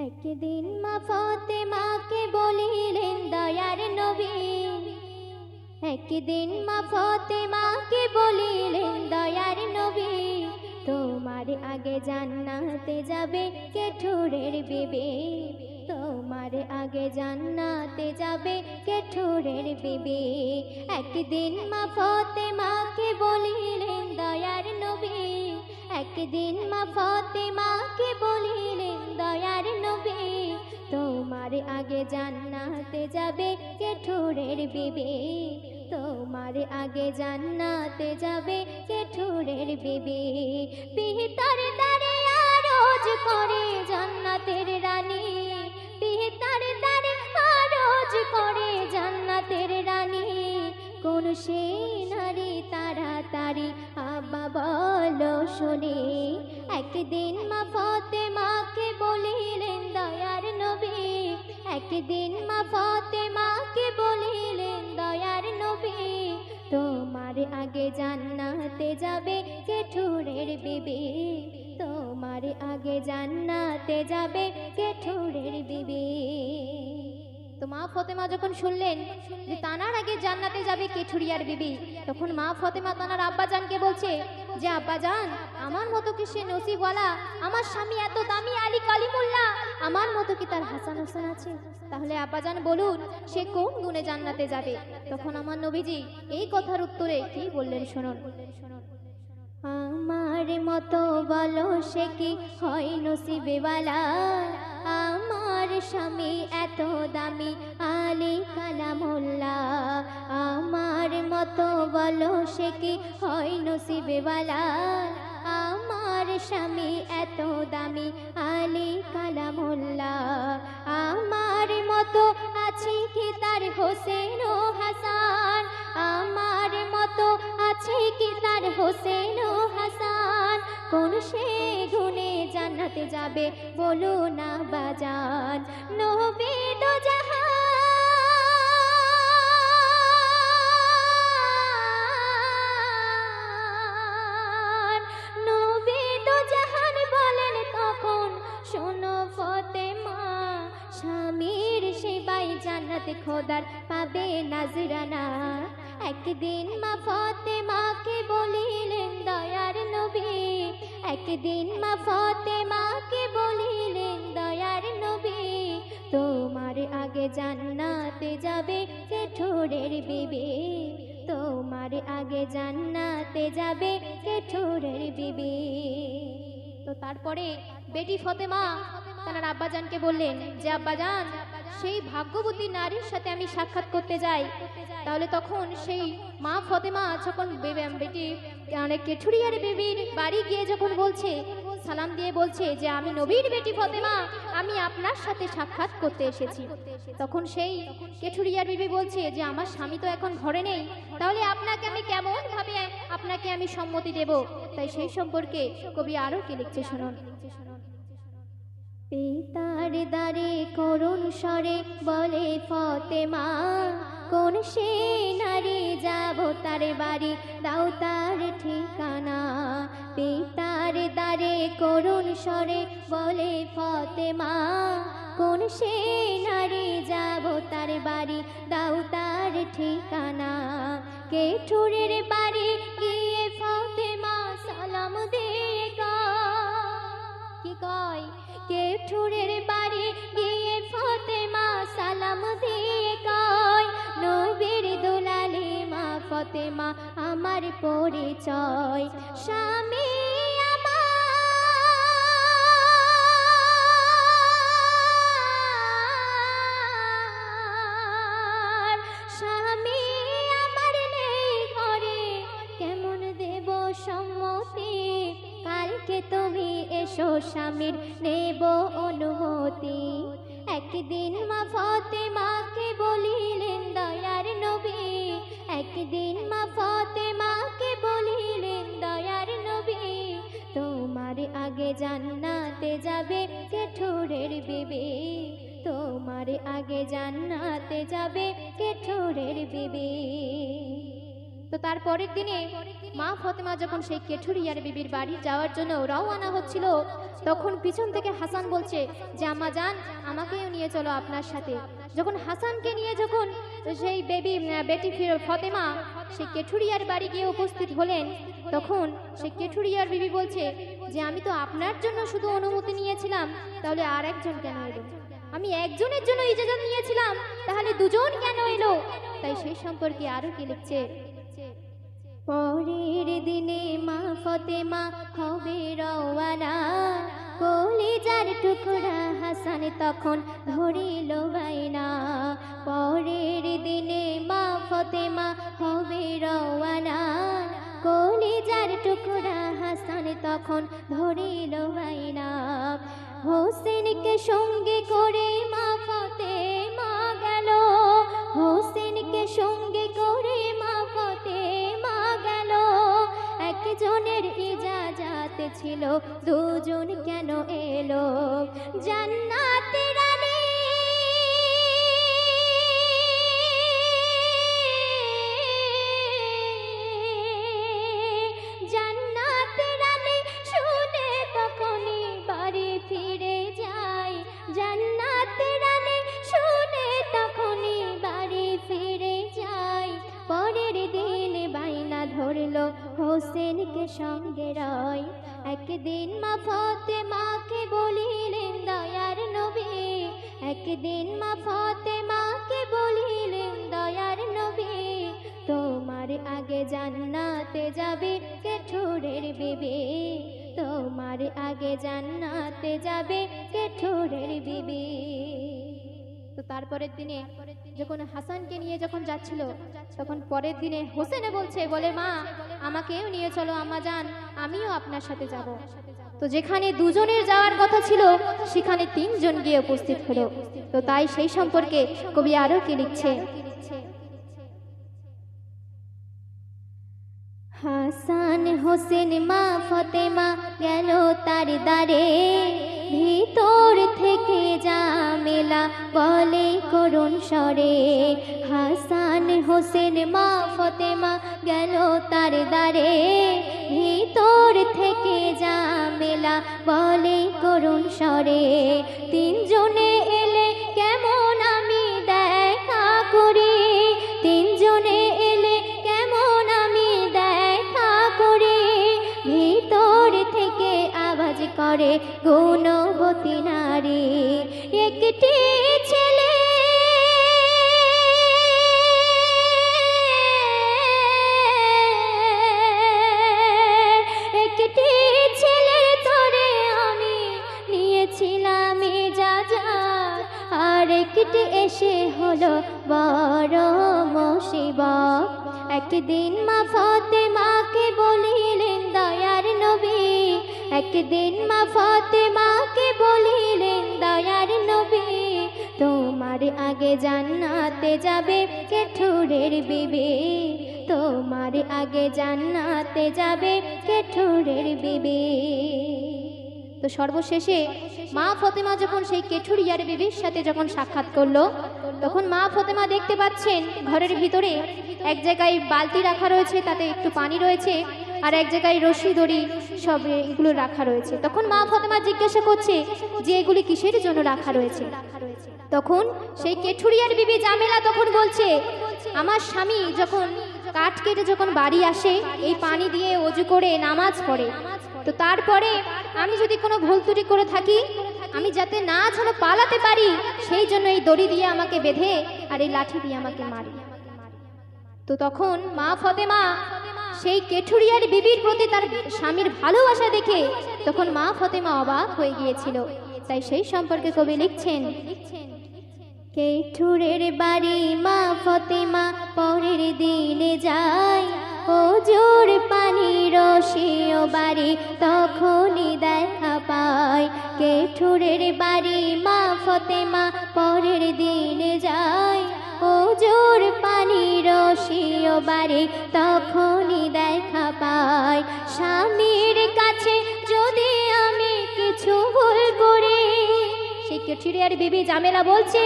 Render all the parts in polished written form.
একদিন মা ফাতেমাকে বলিলেন দয়ার নবী, একদিন মা ফাতেমাকে বলিলেন দয়ার নবী, তোমার আগে জান্নাতে যাবে কে ঠুরের বিবি, তোমার আগে জান্নাতে যাবে কে ঠুরের বিবি। একদিন মা ফাতেমাকে বলিলেন দয়ার নবী, একদিন মা ফাতেমাকে বলিলেন দয়ার নবী, তোমার আগে জান্নাতে যাবে কে ঠুরের বিবি, তোমার আগে জান্নাতে যাবে কে ঠুরের বিবি। পিতার দ্বারে আরজ করে জান্নাতের রানী, পিতার দ্বারে আরজ করে জান্নাতের রানী, কোন সে নারী তাড়াতাড়ি আব্বা বলো শুনি। একদিন মা ফাতেমাকে বলিলেন দয়ার নবী, একদিন মা ফাতেমাকে বলিলেন দয়ার নবী, তোমার আগে জান্নাতে যাবে কে ঠুরের বিবি, তোমার আগে জান্নাতে যাবে কে ঠুরের বিবি। তো মা ফাতেমা যখন শুনলেন যে তানার আগে জান্নাতে যাবে কেঠুরিয়ার বিবি, তখন মা ফাতেমা তানার আব্বাজানকে বলছে যে আব্বাজান, আমার মতো কি সে নসিবওয়ালা, আমার স্বামী এত দামি আলী কালিমুল্লাহ, আমার মতো কি তার হাসান হোসেন আছে? তাহলে আব্বাজান বলুন সে কোন গুণে জান্নাতে যাবে? তখন আমার নবীজি এই কথার উত্তরে কি বললেন শুনুন। আমার মতো বলো সে কি হয় নসিবেওয়ালা, আমার স্বামী এত দামি আলী কালামুল্লাহ, আমার মতো বলো সে কি হয় নসিবেওয়ালা, আমার স্বামী এত দামি আলী কালামুল্লাহ, আমার মতো আছে কি তার হোসেন ও হাসান, আমার মতো আছে কি তার হোসেন ও হাসান, কোন সে গুণে জান্নাতে যাবে বলো না বাজান। নবী দো জাহান, নবী দো জাহান বলেন তখন শোনো ফাতেমা, স্বামীর সেবায় জান্নাতে খোদার পাবে নাজরানা। একদিন মা ফাতেমাকে বলিলেন দয়ার নবী, একদিন মা ফাতেমাকে বলিলেন দয়ার নবী, তোমার আগে জান্নাতে যাবে কে ঠুরের বিবি, তোমার আগে জান্নাতে যাবে কে ঠুরের বিবি। তো তারপরে বেটি ফাতেমা তার আব্বাজানকে বললেন যে আব্বাজান, সেই ভাগ্যবতী নারীর সাথে আমি সাক্ষাৎ করতে যাই। তাহলে তখন সেই মা ফাতেমা যখন বেটি কেঠুরিয়ার বিবির বাড়ি গিয়ে যখন বলছে, সালাম দিয়ে বলছে যে আমি নবীর বেটি ফাতেমা, আমি আপনার সাথে সাক্ষাৎ করতে এসেছি, তখন সেই কেঠুরিয়ার বিবি বলছে যে আমার স্বামী তো এখন ঘরে নেই, তাহলে আপনাকে আমি কেমন ভাবে আপনাকে আমি সম্মতি দেব? তাই সেই সম্পর্কে কবি আরো কি লিখছে শুনুন। পিতার দ্বারে করুণ স্বরে বলে ফাতেমা, কোন সে নারী যাব তার বাড়ি দাও তার ঠিকানা, পিতার দ্বারে করুণ স্বরে বলে ফাতেমা, কোন সে নারী যাব তার বাড়ি দাও তার ঠিকানা, কেঠুরের বাড়ি গিয়ে ফাতেমা সালাম দিয়ে কি কয়, কেঠুরের বাড়ি গিয়ে ফাতেমা সালাম দিয়ে কয়, নবীর দুলালি মা ফাতেমা আমার পরিচয়, স্বামী আমার, স্বামী আমার নেই ঘরে, কেমন দেব সম্মতি, কালকে তুমি এসো স্বামীর নেব অনুমতি। একদিন মা ফাতেমাকে বলিলেন দয়ার নবী, একদিন মা ফাতেমাকে বলিলেন দয়ার নবী, তোমার আগে জান্নাতে যাবে কেঠুরের বিবি, তোমার আগে জান্নাতে যাবে কেঠুরের বিবি। তো তার পরের দিনে মা ফতেমা যখন সেই কেঠুরিয়ার বিবির বাড়ি যাওয়ার জন্য রওনা হচ্ছিল, তখন পিছন থেকে হাসান বলছে যে আম্মা জান, আমাকেও নিয়ে চলো আপনার সাথে। যখন হাসানকে নিয়ে যখন সেই বেটি ফতেমা সেই কেঠুরিয়ার বাড়ি গিয়ে উপস্থিত হলেন, তখন সেই কেঠুরিয়ার বিবি বলছে যে আমি তো আপনার জন্য শুধু অনুমতি নিয়েছিলাম, তাহলে আর একজন কেন এলো? আমি একজনের জন্য ইজাজত নিয়েছিলাম, তাহলে দুজন কেন এলো? তাই সেই সম্পর্কে আরো কি লিখছে, পরের দিনে মা ফতেমা হবে রওয়ানা, কলিজার টুকরা হাসান তখন ধরিল বাইনা। পরের দিনে মা ফতেমা হবে রওয়ানা, কলিজার টুকরা হাসান তখন ধরিল বাইনা। হোসেনকে সঙ্গে করে মা ফতেমা গেল, হোসেনকে সঙ্গে করে মা ফতেমা গেল। একজনের ইজাজত ছিল, দুজন কেন এলো? জান্নাতের রানী জান্নাতের রানী শুনে তখনই বাড়ি ফিরে যায়, জান্নাতের রানী শুনে তখনই বাড়ি ফিরে যায়। পরের দিন বাইনা ধরলো হোসেনকে সঙ্গে রয়। একদিন মা ফতেমাকে বলিলেন দয়ার নবী, একদিন মা ফতেমাকে বলিলেন দয়ার নবী, তোমার আগে জান্নাতে যাবে কেঠুরের বিবি, তোমার আগে জান্নাতে যাবে কেঠুরের বিবি। তো তারপরের দিনে যখন হাসানকে নিয়ে যখন যাচ্ছিল, তখন পরের দিনে হোসেনে বলছে, বলে মা আমাকেও নিয়ে চলো আম্মা জান, আমিও আপনার সাথে যাব। তো যেখানে দুজনের যাওয়ার কথা ছিল, সেখানে তিনজন গিয়ে উপস্থিত হলো। তো তাই সেই সম্পর্কে কবি আরো কি লিখছে, হাসান হোসেন মা ফতেমা গেল তার দ্বারে, ভিতর থেকে জামেলা বলে করুণ স্বরে। হাসান হোসেন মা ফতেমা গেল তার দ্বারে, ভিতর থেকে জামেলা বলে করুণ স্বরে। তিনজনে এলে কেমন আমি দেখা করি, তিনজনে এলে কেমন আমি দেখা করি। ভিতর থেকে আওয়াজ করে গুণবতী নারী, একটি ছেলে একটি ছেলের তরে আমি নিয়েছিলাম ইজাজত, আর একটি এসে হলো বড় মুসিবত। একদিন মা ফতেমাকে বলিলেন দয়ার নবী, একদিন মা ফতেমাকে বলিলেন দয়ার নবী, তোমার আগে জান্নাতে যাবে কেঠুরের বিবি, তোমার আগে জান্নাতে যাবে কেঠুরের বিবি। তো সর্বশেষে মা ফতেমা যখন সেই কেঠুরিয়ার বিবির সাথে যখন সাক্ষাৎ করলো, তখন মা ফতেমা দেখতে পাচ্ছেন ঘরের ভিতরে এক জায়গায় বালতি রাখা রয়েছে, তাতে একটু পানি রয়েছে, আর এক জায়গায় রশি দড়ি সব এগুলো রাখা রয়েছে। তখন মা ফতেমা জিজ্ঞাসা করছে যে এগুলি কিসের জন্য রাখা রয়েছে? তখন সেই কেঠুরিয়ার বিবি জামেলা তখন বলছে, আমার স্বামী যখন কাঠ কেটে যখন বাড়ি আসে, এই পানি দিয়ে ওযু করে নামাজ পড়ে, তো তারপরে আমি যদি কোনো ভুল ত্রুটি করে থাকি, আমি যাতে না যেন পালাতে পারি, সেই জন্য এই দড়ি দিয়ে আমাকে বেঁধে আর এই লাঠি দিয়ে আমাকে মারে। তো তখন মা ফতেমা সেই কেঠুরিয়ার বিবির প্রতি তার স্বামীর ভালোবাসা দেখে তখন মা ফতেমা অবাক হয়ে গিয়েছিল। তাই সেই সম্পর্কে কবি লিখছেন, কেঠুরের বাড়ি মা ফতেমা পরের দিনে যায়, ওজোর পানি রশিও বাড়ি তখনই দেখা পায়। কেঠুরের বাড়ি মা ফতেমা পরের দিনে যায়, ওজোর পানি রশিও বাড়ি তখনই দেখা পায়। স্বামীর কাছে যদি আমি কিছু ভুল করি, সেই কেঠুরের বিবি জামেলা বলছে,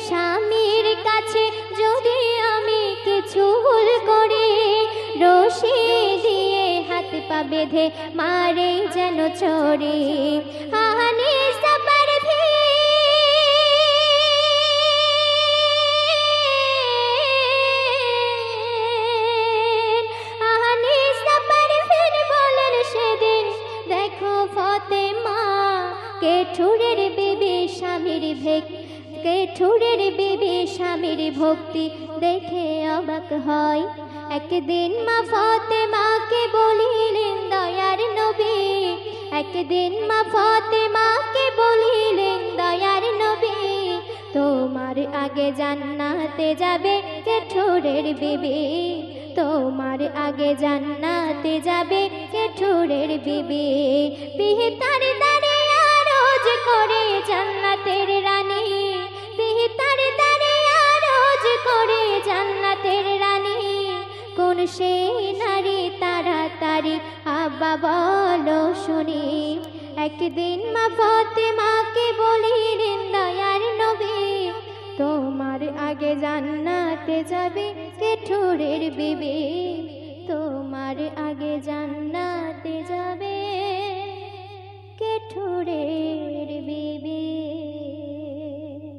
স্বামীর কাছে যদি আমি কিছু ভুল করি, রশি দিয়ে হাত পা বেঁধে মারে যেন ছড়ি। আহানি সাবার আহানি সাবার ফির বলেন সেদিন, দেখো ফতেমা কেঠুরের বিবি স্বামীর কেঠুরের বিবি স্বামীর ভক্তি দেখে অবাক হয়। একদিন মা ফতেমাকে বলিলেন দয়ার নবী, একদিন মা ফতেমাকে বলিলেন দয়ার নবী, তোমার আগে জান্নাতে যাবে কেঠুরের বিবি, তোমার আগে জান্নাতে যাবে কেঠুরের বিবি। পিতার দ্বারে আরজ করে জান্নাতের রানী, পিতার দ্বারে আরজ করে জান্নাতের রানী, কোন সেই নারী তাড়াতাড়ি আব্বা বলো শুনি। একদিন মা ফতেমাকে বলিলেন দয়ার নবী, তোমার আগে জান্নাতে যাবে কেঠুরের বিবি।